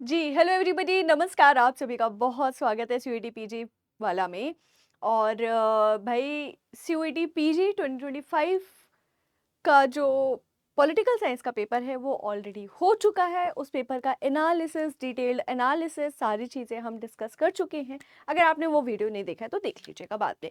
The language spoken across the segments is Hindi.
जी, हेलो एवरीबॉडी, नमस्कार। आप सभी का बहुत स्वागत है सीयूईटी पीजी वाला में। और भाई सीयूईटी पीजी 2025 का जो पॉलिटिकल साइंस का पेपर है वो ऑलरेडी हो चुका है। उस पेपर का एनालिसिस, डिटेल्ड एनालिसिस, सारी चीज़ें हम डिस्कस कर चुके हैं। अगर आपने वो वीडियो नहीं देखा है तो देख लीजिएगा बाद में।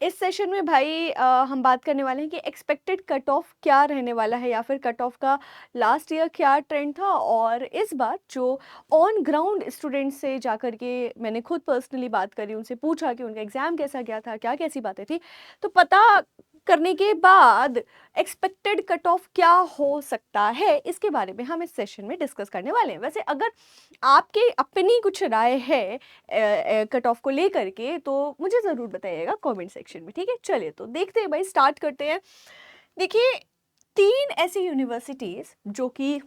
इस सेशन में भाई हम बात करने वाले हैं कि एक्सपेक्टेड कट ऑफ क्या रहने वाला है, या फिर कट ऑफ का लास्ट ईयर क्या ट्रेंड था, और इस बार जो ऑन ग्राउंड स्टूडेंट से जाकर के मैंने खुद पर्सनली बात करी, उनसे पूछा कि उनका एग्जाम कैसा गया था, क्या कैसी बातें थी, तो पता करने के बाद एक्सपेक्टेड कट ऑफ क्या हो सकता है, इसके बारे में हम इस सेशन में डिस्कस करने वाले हैं। वैसे अगर आपके अपनी कुछ राय है कट ऑफ को लेकर के, तो मुझे ज़रूर बताइएगा कमेंट सेक्शन में। ठीक है, चलिए तो देखते हैं भाई, स्टार्ट करते हैं। देखिए, 3 ऐसी यूनिवर्सिटीज़ जो कि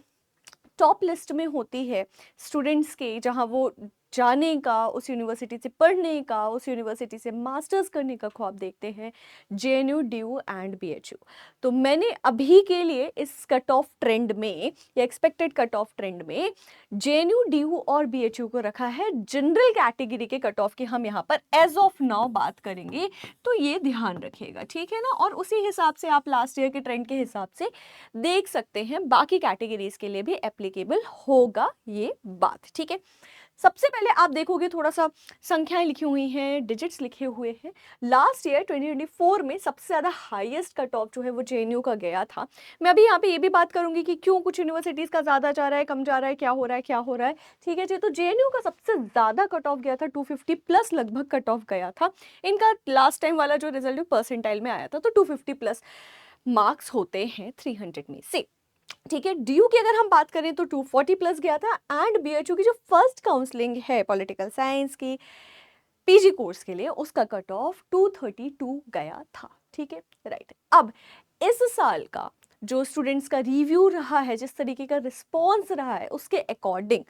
टॉप लिस्ट में होती है स्टूडेंट्स के, जहाँ वो जाने का, उस यूनिवर्सिटी से पढ़ने का, उस यूनिवर्सिटी से मास्टर्स करने का ख्वाब देखते हैं, जेएनयू, डीयू एंड बीएचयू। तो मैंने अभी के लिए इस कट ऑफ ट्रेंड में, या एक्सपेक्टेड कट ऑफ ट्रेंड में, जेएनयू, डीयू और बीएचयू को रखा है जनरल कैटेगरी के कट ऑफ की। हम यहाँ पर एज ऑफ नाउ बात करेंगे, तो ये ध्यान रखिएगा, ठीक है ना। और उसी हिसाब से आप लास्ट ईयर के ट्रेंड के हिसाब से देख सकते हैं, बाकी कैटेगरीज के लिए भी एप्लीकेबल होगा ये बात, ठीक है। सबसे पहले आप देखोगे, थोड़ा सा संख्याएं लिखी हुई हैं, डिजिट्स लिखे हुए हैं। लास्ट ईयर 2024 में सबसे ज़्यादा हाईएस्ट कट ऑफ जो है वो जेएनयू का गया था। मैं अभी यहाँ पे ये भी बात करूंगी कि क्यों कुछ यूनिवर्सिटीज़ का ज़्यादा जा रहा है, कम जा रहा है, क्या हो रहा है, क्या हो रहा है, ठीक है जी। तो जेएनयू का सबसे ज़्यादा कट ऑफ गया था, 250 प्लस लगभग कट ऑफ गया था। इनका लास्ट टाइम वाला जो रिजल्ट परसेंटाइल में आया था, तो 250 प्लस मार्क्स होते हैं 300 में से, ठीक है। ड्यू की अगर हम बात करें तो 240 प्लस गया था। एंड बीएचयू की जो फर्स्ट काउंसलिंग है पॉलिटिकल साइंस की पीजी कोर्स के लिए, उसका कट ऑफ 232 गया था, ठीक है, राइट। अब इस साल का जो स्टूडेंट्स का रिव्यू रहा है, जिस तरीके का रिस्पॉन्स रहा है, उसके अकॉर्डिंग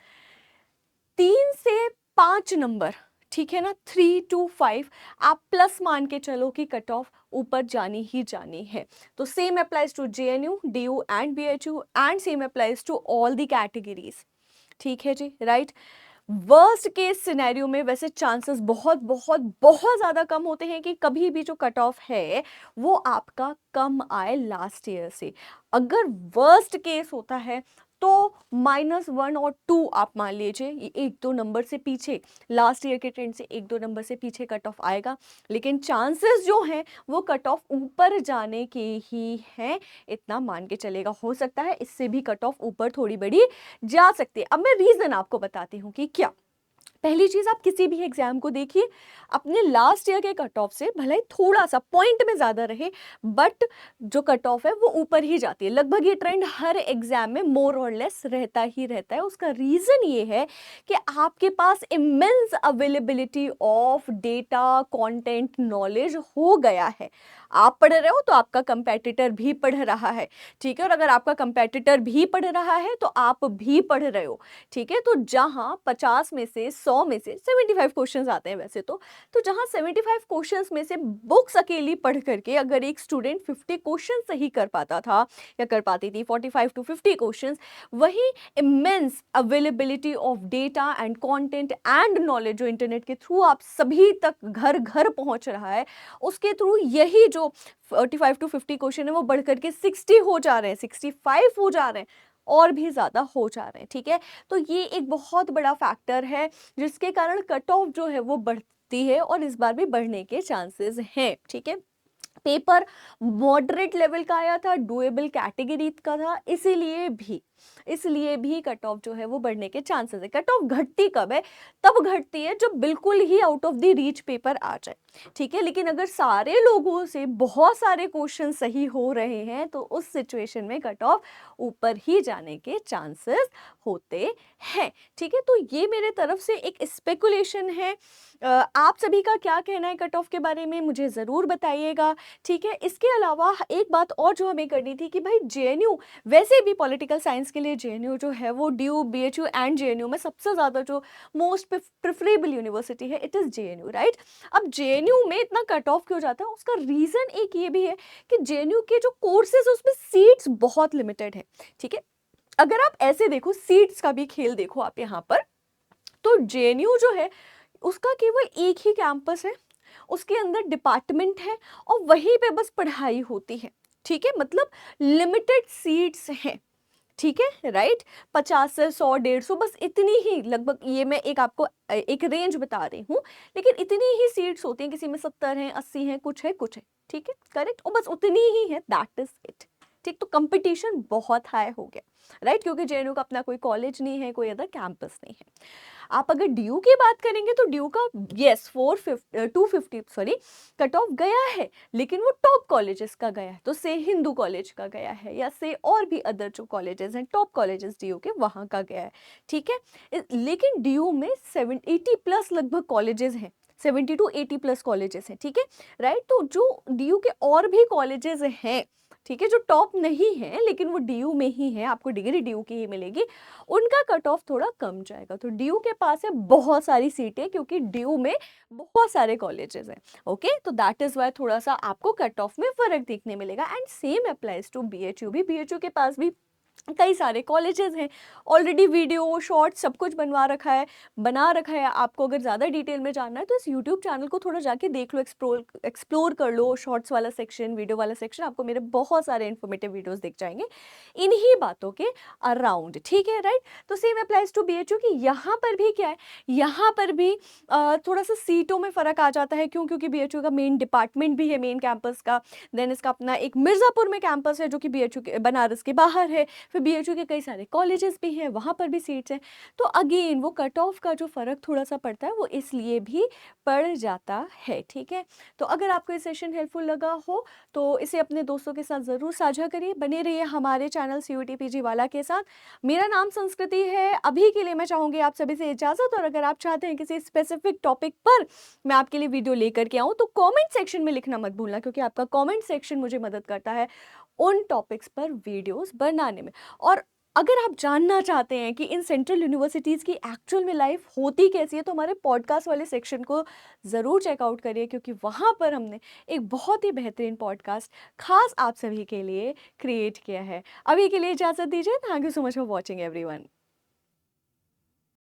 3 से 5 नंबर, ठीक है ना, 3 to 5 आप प्लस मान के चलो कि कट ऑफ ऊपर जानी ही जानी है। तो same applies to JNU, DU and BHU, and same applies to all the categories, ठीक है जी, राइट। वर्स्ट केस सिनेरियो में वैसे चांसेस बहुत बहुत बहुत ज़्यादा कम होते हैं कि कभी भी जो कट ऑफ है वो आपका कम आए लास्ट ईयर से। अगर वर्स्ट केस होता है तो -1 और 2 आप मान लीजिए, ये 1-2 नंबर से पीछे, लास्ट ईयर के ट्रेंड से 1-2 नंबर से पीछे कट ऑफ आएगा। लेकिन चांसेस जो हैं वो कट ऑफ ऊपर जाने के ही हैं, इतना मान के चलेगा। हो सकता है इससे भी कट ऑफ ऊपर थोड़ी बड़ी जा सकती है। अब मैं रीजन आपको बताती हूँ कि क्या। पहली चीज, आप किसी भी एग्जाम को देखिए, अपने लास्ट ईयर के कट ऑफ से भले ही थोड़ा सा पॉइंट में ज्यादा रहे, बट जो कट ऑफ है वो ऊपर ही जाती है। लगभग ये ट्रेंड हर एग्जाम में मोर और लेस रहता ही रहता है। उसका रीजन ये है कि आपके पास immense availability of data, content, knowledge हो गया है। आप पढ़ रहे हो तो आपका कंपेटिटर भी पढ़ रहा है, ठीक है। और अगर आपका कंपेटिटर भी पढ़ रहा है तो आप भी पढ़ रहे हो, ठीक है। तो जहां 50 में से 100 में से 75 क्वेश्चंस आते हैं वैसे तो जहां 75 क्वेश्चंस में से बुक्स अकेली पढ़ करके अगर एक स्टूडेंट 50 क्वेश्चन सही कर पाता था या कर पाती थी, 45 to 50 क्वेश्चंस, वही immense availability of data and content and knowledge जो इंटरनेट के थ्रू आप सभी तक घर घर पहुंच रहा है, उसके थ्रू यही जो 45 to 50 क्वेश्चन है वो बढ़ करके 60 हो जा रहे हैं, 65 हो जा रहे हैं, और भी ज्यादा हो जा रहे हैं, ठीक है। तो ये एक बहुत बड़ा फैक्टर है जिसके कारण कट ऑफ जो है वो बढ़ती है, और इस बार भी बढ़ने के चांसेस हैं, ठीक है। पेपर मॉडरेट लेवल का आया था, डुएबल कैटेगरी का था, इसलिए भी कट ऑफ जो है वो बढ़ने के चांसेस है। कट ऑफ घटती कब है? तब घटती है जब बिल्कुल ही out of the reach paper आ जाए, ठीक है। लेकिन अगर सारे लोगों से बहुत सारे क्वेश्चन सही हो रहे हैं तो उस सिचुएशन में कट ऑफ ऊपर ही जाने के चांसेस होते हैं, ठीक है। तो ये मेरे तरफ से एक स्पेकुलेशन है। आप सभी का क्या कहना है कट ऑफ के बारे में, मुझे ज़रूर बताइएगा, ठीक है। इसके अलावा एक बात और जो हमें करनी थी कि भाई जेएनयू, वैसे भी पॉलिटिकल साइंस के लिए जेएनयू जो है वो ड्यू, बीएचयू एंड जेएनयू में सबसे ज़्यादा जो मोस्ट प्रेफरेबल यूनिवर्सिटी है, इट इज़ जेएनयू, राइट। अब जेएनयू में इतना कट ऑफ क्यों जाता है, उसका रीज़न एक ये भी है कि जेएनयू के जो कोर्सेज उसमें सीट्स बहुत लिमिटेड है, ठीक है। अगर आप ऐसे देखो, सीट्स का भी खेल देखो आप यहाँ पर, तो जेएनयू जो है उसका केवल एक ही कैंपस है, उसके अंदर डिपार्टमेंट है और वहीं पे बस पढ़ाई होती है, ठीक है, मतलब लिमिटेड सीट्स हैं, ठीक है, राइट। 50 से 100 150 बस इतनी ही लगभग, ये मैं एक आपको एक रेंज बता रही हूँ, लेकिन इतनी ही सीट्स होती हैं, किसी में 70 हैं, 80 हैं, कुछ है, ठीक है, करेक्ट, और बस उतनी ही है, दैट इज इट, ठीक। तो कंपटीशन बहुत हाई हो गया, राइट, क्योंकि जेएनयू का अपना कोई कॉलेज नहीं है, कोई अदर कैंपस नहीं है। आप अगर ड्यू की बात करेंगे तो ड्यू का यस 250 सॉरी कट ऑफ गया है, लेकिन वो टॉप कॉलेजेस का गया है, तो से हिंदू कॉलेज का गया है, या से और भी अदर जो कॉलेजेस हैं टॉप कॉलेजेस ड्यू के, वहाँ का गया है, ठीक है। लेकिन ड्यू में 80 प्लस लगभग कॉलेजेस हैं, 70 to 80 प्लस कॉलेजेस हैं, ठीक है, राइट। तो जो ड्यू के और भी कॉलेजेस हैं, ठीक है, जो टॉप नहीं है लेकिन वो डीयू में ही है, आपको डिग्री डीयू की ही मिलेगी, उनका कट ऑफ थोड़ा कम जाएगा। तो डीयू के पास है बहुत सारी सीटें, क्योंकि डीयू में बहुत सारे कॉलेजेस हैं, ओके, तो दैट इज वाई थोड़ा सा आपको कट ऑफ में फर्क देखने मिलेगा। And same applies to BHU भी, बीएचयू के पास भी कई सारे कॉलेजेस हैं, ऑलरेडी वीडियो शॉर्ट सब कुछ बना रखा है। आपको अगर ज़्यादा डिटेल में जानना है तो इस यूट्यूब चैनल को थोड़ा जाके देख लो, एक्सप्लोर कर लो, शॉर्ट्स वाला सेक्शन, वीडियो वाला सेक्शन, आपको मेरे बहुत सारे इन्फॉर्मेटिव वीडियोस दिख जाएंगे इन्हीं बातों के अराउंड, ठीक है, राइट। तो सेम अप्लाइज टू बीएचयू कि यहाँ पर भी क्या है, यहाँ पर भी थोड़ा सा सीटों में फ़र्क आ जाता है, क्यों, क्योंकि बीएचयू का मेन डिपार्टमेंट भी है मेन कैंपस का, देन इसका अपना एक मिर्ज़ापुर में कैंपस है जो कि बीएचयू के बनारस के बाहर है, फिर बीएचयू के कई सारे कॉलेजेस भी हैं, वहाँ पर भी सीट्स हैं। तो अगेन वो कट ऑफ का जो फ़र्क थोड़ा सा पड़ता है वो इसलिए भी पड़ जाता है, ठीक है। तो अगर आपको ये सेशन हेल्पफुल लगा हो तो इसे अपने दोस्तों के साथ ज़रूर साझा करिए, बने रहिए हमारे चैनल सीयूटी पीजी वाला के साथ। मेरा नाम संस्कृति है, अभी के लिए मैं चाहूँगी आप सभी से इजाज़त, और अगर आप चाहते हैं किसी स्पेसिफिक टॉपिक पर मैं आपके लिए वीडियो लेकर के आऊँ तो कॉमेंट सेक्शन में लिखना मत भूलना, क्योंकि आपका कॉमेंट सेक्शन मुझे मदद करता है उन टॉपिक्स पर वीडियोस बनाने में। और अगर आप जानना चाहते हैं कि इन सेंट्रल यूनिवर्सिटीज़ की एक्चुअल में लाइफ होती कैसी है, तो हमारे पॉडकास्ट वाले सेक्शन को ज़रूर चेकआउट करिए, क्योंकि वहाँ पर हमने एक बहुत ही बेहतरीन पॉडकास्ट खास आप सभी के लिए क्रिएट किया है। अभी के लिए इजाज़त दीजिए, thank you so much for watching everyone.